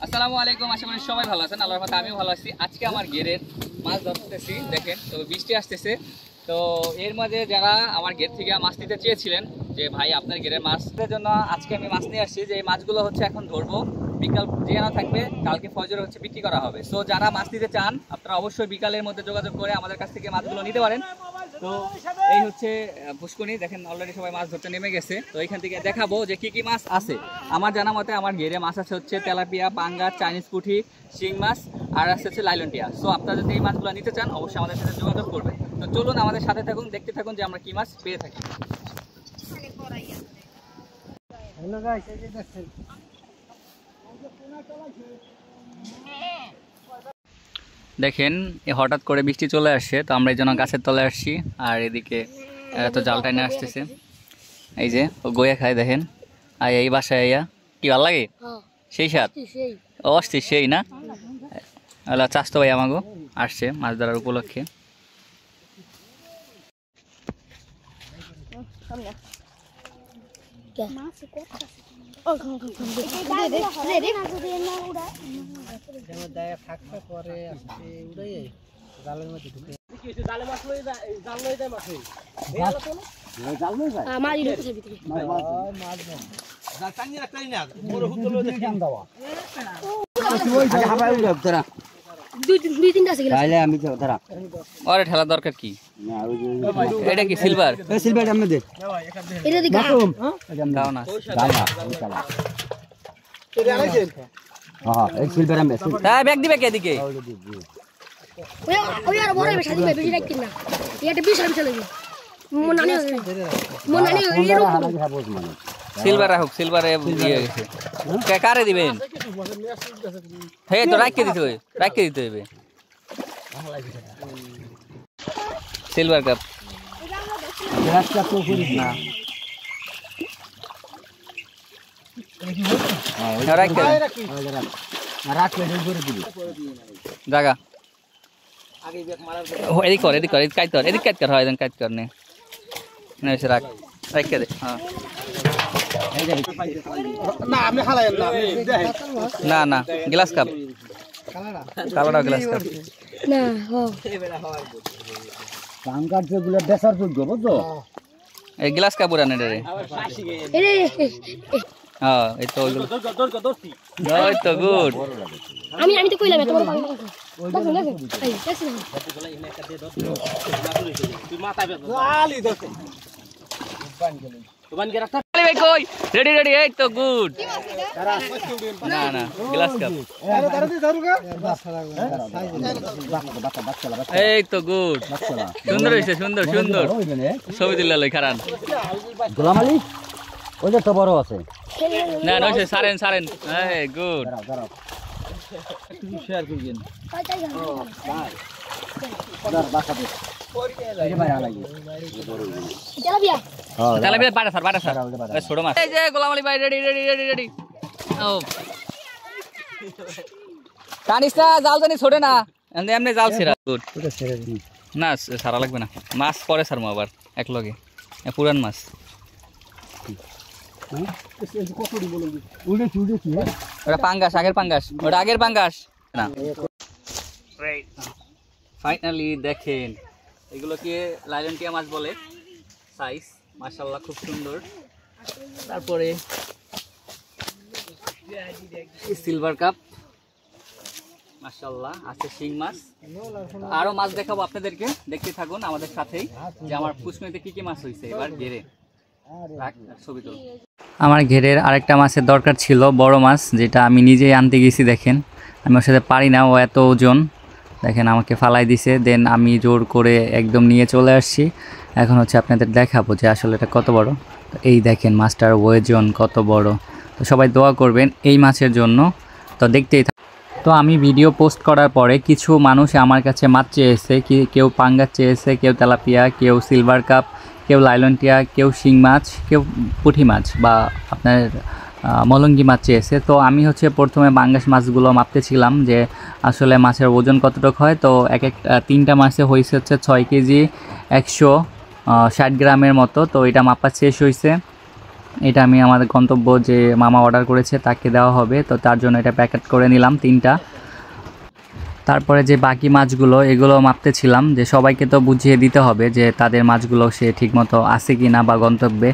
আসসালামু আলাইকুম, আশা করি সবাই ভালো আছেন। আল্লাহর রহমতে আমিও ভালো আছি। আজকে আমার গেরের মাছ ধরতেছি, দেখেন তো বৃষ্টি আসতেছে। তো এর মাঝে যারা আমার গেট থেকে মাছ নিতে চেয়েছিলেন যে ভাই আপনার গেরের মাছের জন্য আজকে আমি মাছ নিয়ে আসছি, যে এই মাছগুলো হচ্ছে এখন ধরবো, বিকাল যে না থাকবে কালকে ফজরে হচ্ছে বিক্রি করা হবে। সো যারা মাছ নিতে চান আপনারা অবশ্যই বিকালের মধ্যে যোগাযোগ করে আমাদের কাছ থেকে মাছগুলো নিতে পারেন। তো এই হচ্ছে পুষ্করণী, দেখেন অলরেডি সবাই মাছ ধরতে নেমে গেছে। তো এইখান থেকে দেখাবো যে কি কি মাছ আছে। আমার জানা মতে আমার ঘেরে মাছ আছে হচ্ছে তেলাপিয়া, পাঙ্গাস, চাইনিজ পুঁটি, শিং মাছ আর আছে হচ্ছে লাইলনটিয়া। সো আপনারা যদি এই মাছগুলো নিতে চান অবশ্যই আমাদের সাথে যোগাযোগ করবেন। তো চলুন আমাদের সাথে থাকুন, দেখতে থাকুন যে আমরা কি মাছ পেয়ে থাকি। দেখেন হঠাৎ করে বৃষ্টি চলে আসছে, তো আমরা এই জন্য গাছের তলায় আসছি। আর এদিকে তো জাল টাইনে আসতেছে, এই যে ও গোয়া খায় দেখেন। আর এই বাসায় আইয়া কি ভালো লাগে, সেই সাথ অস্থির সেই না। চাষতো ভাই আমাগো আসছে মাছ ধরার উপলক্ষে। আরে ঠেলা দরকার কি, এটা কি সিলভার? সিলভার আমরা দে, এটা দি গাও না হ্যাঁ এই সিলভার আমরা তাই ব্যাগ দিবে কে দিকে ওই ওই আর বড় বেশি দিবে বেশি রাখতে না, এটা 20 টাকা চলে যাবে। মনানি এর সিলভার রাখুক, সিলভারে দিয়ে গেছে কে কারে দিবেন? হে তো রাখতে দিতে হবে সিলভার কাপ গ্লাস কাপ তো করিস না রাখলে করে দিবি জায়গা আগে ব্যাক মারার এদিক কর এদিক কর হয় দেন কাট করনে না এসে রাখকে দে। হ্যাঁ না আমি হালাই না, আমি দেখেন না গ্লাস কাপ কালাডা গ্লাস কাপ না হো পাঙ্গাস যেগুলো বেসার ফুল গো বুঝছো, এই গ্লাস কাপ পুরা নেড়ে রে হ্যাঁ এই তো ওই তো গুড। আমি তো কইলাম তোমার পাঙ্গাস দেখো এই দেখছ তুই মাথা বেদ আলি দেখো তুমান কে রাখতা ভাই কই রেডি এই তো গুড না গ্লাস কাপ এই তো গুড সুন্দর হইছে সুন্দর ছবি দিলা লই খারান গোলাম আলী ওই যে তো বড় আছে না নইছে সারেন এই গুড তুমি শেয়ার করবেন দাঁড় বাসা দে এই ভাই আলাই তেলাপিয়া বাড়া স্যার ছোট মাছ এই যে গোলাম আলী ভাই রেডি ও টানিস না জাল জানি ছোটে না এমনি জাল ছেড়া গুড না সারা লাগবে না, মাছ পরে ছাড়বো আবার এক লগে পুরান মাছ ওটা পাঙ্গাস আগের পাঙ্গাস ওটা আগের পাঙ্গাস না। ফাইনালি দেখেন এগুলোকে লাইলনটিয়া মাছ বলে, সাইজ মাশাআল্লাহ খুব সুন্দর। তারপরে সিলভার কাপ মাশাআল্লাহ আছে, শিং মাছ, আরো মাছ দেখাবো আপনাদেরকে, দেখতে থাকুন আমাদের সাথেই যে আমার পুষ্করণীতে কি কি মাছ হয়েছে এবার ঘেরে। ছবি তুল আমার ঘেরের আরেকটা মাছের দরকার ছিল, বড় মাছ, যেটা আমি নিজেই আনতে গেছি। দেখেন আমি ওর সাথে পারি না, ও এত ওজন, দেখেন আমাকে ফালাই দিছে, দেন আমি জোর করে একদম নিয়ে চলে আসছি। এখন হচ্ছে আপনাদের দেখাবো যে আসলে এটা কত বড়। তো এই দেখেন মাছটার ওজন কত বড়। তো সবাই দোয়া করবেন এই মাছের জন্য। তো দেখতেই তো আমি ভিডিও পোস্ট করার পরে কিছু মানুষ আমার কাছে মাছ চেয়েছে, কেউ পাঙ্গাস চেয়েছে, কেউ তেলাপিয়া, কেউ সিলভার কাপ, কেউ লাইলনটিয়া, কেউ শিং মাছ, কেউ পুঁটি মাছ বা আপনার মলঙ্গি মাছ চেয়েছে। তো আমি হচ্ছে প্রথমে পাঙ্গাস মাছগুলো মাপতেছিলাম যে আসলে মাছের ওজন কতটুকু হয়। তো তিনটা মাছে হয়েছে হচ্ছে 6 কেজি 160 গ্রামের মতো। তো এটা মাপা শেষ হয়েছে। এটা আমি আমাদের গন্তব্য যে মামা অর্ডার করেছে তাকে দেওয়া হবে, তো তার জন্য এটা প্যাকেট করে নিলাম 3টা। তারপরে যে বাকি মাছগুলো এগুলো মাপতেছিলাম, যে সবাইকে তো বুঝিয়ে দিতে হবে যে তাদের মাছগুলো সে ঠিকমতো আছে কি না বা গন্তব্যে।